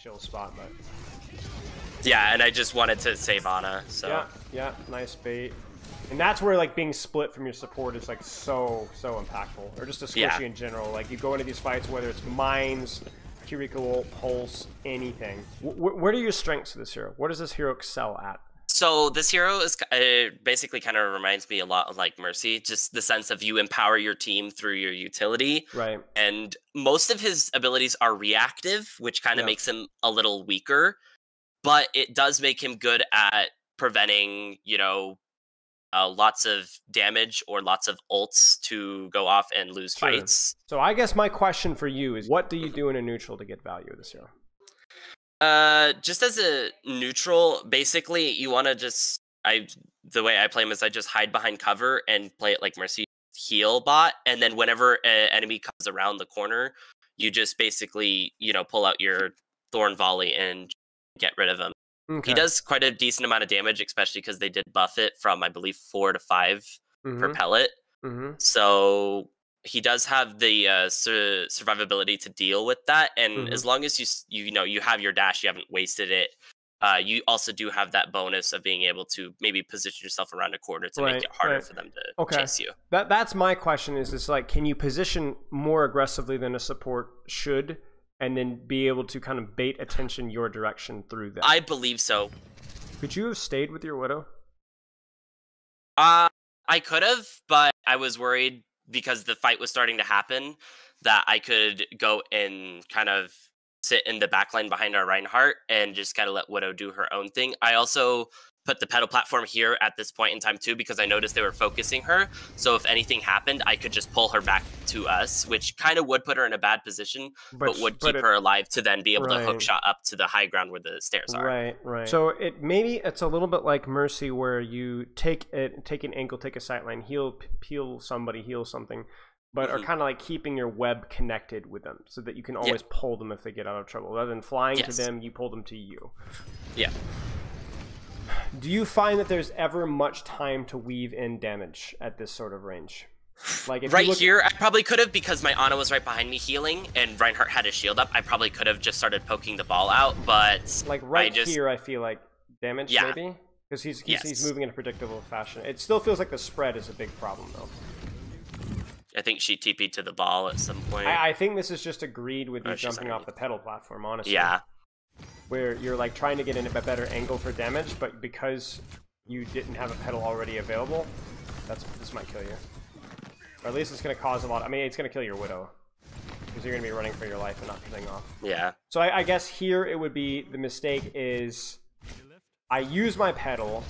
chill spot, but yeah, and I just wanted to save Ana. So yeah, nice bait. And that's where like being split from your support is like so impactful, or just a squishy in general. Like you go into these fights, whether it's mines, Kiriko, Pulse, anything. What are your strengths of this hero? What does this hero excel at? So this hero is basically kind of reminds me a lot of like Mercy, just the sense of you empower your team through your utility. Right. And most of his abilities are reactive, which kind of makes him a little weaker, but it does make him good at preventing, you know, lots of damage or lots of ults to go off and lose fights. So I guess my question for you is, what do you do in a neutral to get value of this hero? Just as a neutral, basically, you want to just the way I play him is I just hide behind cover and play it like Mercy heal bot, and then whenever an enemy comes around the corner, you just basically, you know, pull out your Thorn Volley and get rid of him. Okay. He does quite a decent amount of damage, especially because they did buff it from, I believe, 4 to 5 per pellet. So he does have the survivability to deal with that, and as long as you know you have your dash, you haven't wasted it. You also do have that bonus of being able to maybe position yourself around a corner to make it harder for them to chase you. That's my question. Is this like, can you position more aggressively than a support should, and then be able to kind of bait attention your direction through that? I believe so. Could you have stayed with your Widow? I could have, but I was worried because the fight was starting to happen that I could go and kind of sit in the backline behind our Reinhardt and just kind of let Widow do her own thing. I also put the Petal platform here at this point in time too, because I noticed they were focusing her. So if anything happened, I could just pull her back to us, which kind of would put her in a bad position, but would keep her alive to then be able to hook shot up to the high ground where the stairs are. Right. So maybe it's a little bit like Mercy, where you take an angle, take a sightline, heal somebody, heal something, but are kind of like keeping your web connected with them so that you can always pull them if they get out of trouble. Rather than flying to them, you pull them to you. Yeah. Do you find that there's ever much time to weave in damage at this sort of range? Like if here, I probably could have, because my Ana was right behind me healing, and Reinhardt had his shield up. I probably could have just started poking the ball out, but like here, I feel like damage maybe, because he's moving in a predictable fashion. It still feels like the spread is a big problem though. I think she TP'd to the ball at some point. I think this is just agreed with you jumping off the Petal platform, honestly. Yeah. Where you're like trying to get in a better angle for damage, but because you didn't have a Petal already available, this might kill you. Or at least it's going to cause a lot. I mean, it's going to kill your Widow, because you're going to be running for your life and not getting off. Yeah. So I guess here it would be, the mistake is I use my Petal,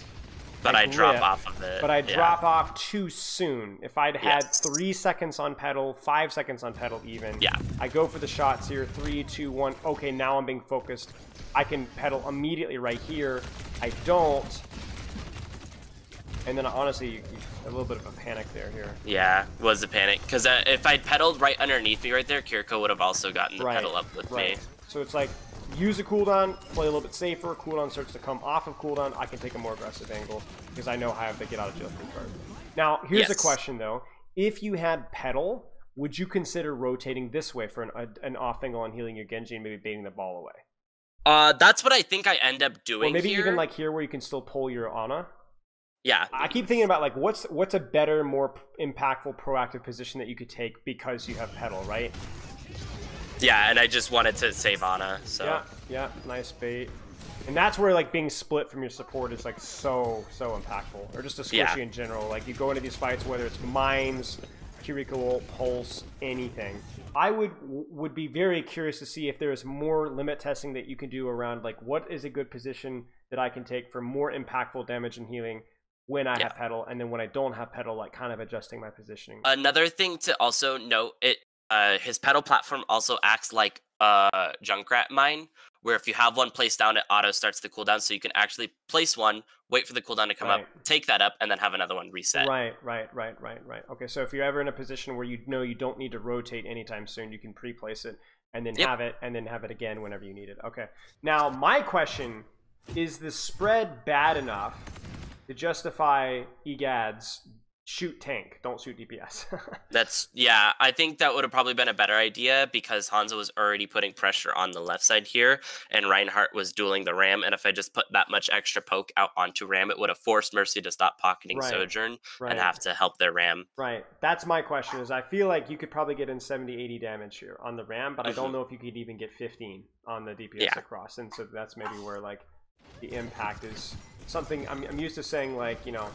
but I drop off of it. But I drop off too soon. If I'd had 3 seconds on Petal, 5 seconds on Petal even, I go for the shots here, 3, 2, 1. Okay, now I'm being focused. I can Petal immediately right here. I don't. And then honestly, a little bit of a panic here. Yeah, it was a panic. Because if I'd Petaled right underneath me right there, Kiriko would have also gotten the Petal up with me. So it's like, use a cooldown, play a little bit safer, cooldown starts to come off of cooldown, I can take a more aggressive angle, because I know how I have to get out of jail free card. Now, here's the question though. If you had Petal, would you consider rotating this way for an off angle on healing your Genji and maybe baiting the ball away? That's what I think I end up doing. Or maybe even like here where you can still pull your Ana. Yeah. I keep thinking about like what's a better, more impactful, proactive position that you could take because you have Petal, right? Yeah, and I just wanted to save Ana, so. Yeah, nice bait. And that's where like being split from your support is like so impactful. Or just a squishy in general. Like you go into these fights, whether it's mines, Kiriko, Pulse, anything. I would be very curious to see if there's more limit testing that you can do around like what is a good position that I can take for more impactful damage and healing when I have Petal, and then when I don't have Petal, like kind of adjusting my positioning. Another thing to also note, his Petal platform also acts like a Junkrat mine, where if you have one placed down, it auto starts the cooldown, so you can actually place one, wait for the cooldown to come up, take that up, and then have another one reset. Right. Okay, so if you're ever in a position where you know you don't need to rotate anytime soon, you can pre-place it, and then have it, and then have it again whenever you need it. Okay. Now, my question, is the spread bad enough to justify EGADs shoot tank, don't shoot DPS. That's, yeah, I think that would have probably been a better idea because Hanzo was already putting pressure on the left side here, and Reinhardt was dueling the Ram, and if I just put that much extra poke out onto Ram, it would have forced Mercy to stop pocketing Sojourn and have to help their Ram. Right. That's my question, is I feel like you could probably get in 70, 80 damage here on the Ram, but I don't know if you could even get 15 on the DPS across, and so that's maybe where, like, the impact is something, I'm used to saying, like, you know,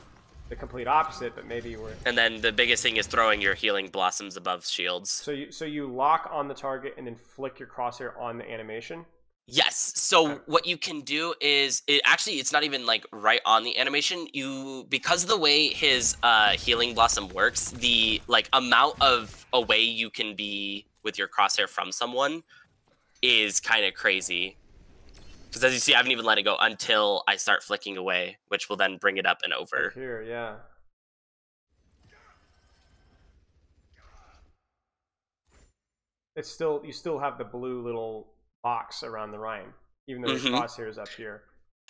the complete opposite, but maybe we're... And then the biggest thing is throwing your healing blossoms above shields. So you lock on the target and then flick your crosshair on the animation? Yes. So what you can do is, it's not even like right on the animation. Because of the way his healing blossom works, the like amount of away you can be with your crosshair from someone is kind of crazy. Because as you see, I haven't even let it go until I start flicking away, which will then bring it up and over. Right here, yeah. It's still, you still have the blue little box around the Ryan, even though the crosshair is up here.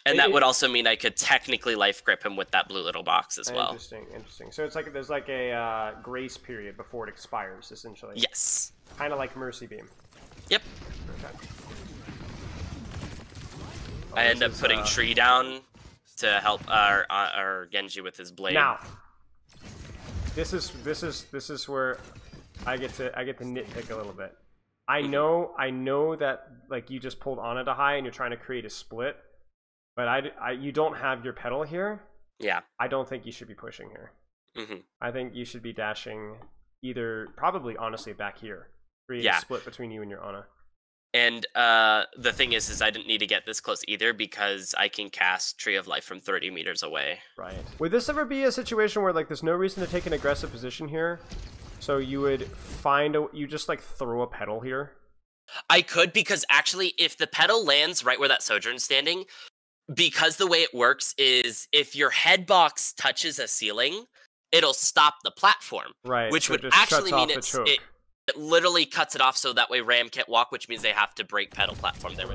And that would also mean I could technically life grip him with that blue little box as well. Interesting, interesting. So it's like there's like a grace period before it expires, essentially. Yes. Kind of like Mercy Beam. Yep. Okay. I end up putting Tree down to help our Genji with his blade. Now, this is where I get to nitpick a little bit. I know that like you just pulled Ana to high and you're trying to create a split, but you don't have your Petal here. Yeah. I don't think you should be pushing here. I think you should be dashing probably honestly back here. Create a split between you and your Ana. And the thing is I didn't need to get this close either because I can cast Tree of Life from 30 meters away. Right. Would this ever be a situation where like there's no reason to take an aggressive position here? So you would you just like throw a Petal here? I could, because actually if the Petal lands right where that Sojourn's standing, because the way it works is if your head box touches a ceiling, it'll stop the platform. Right. Which would actually mean it literally cuts it off so that way Ram can't walk, which means they have to break Petal platform there.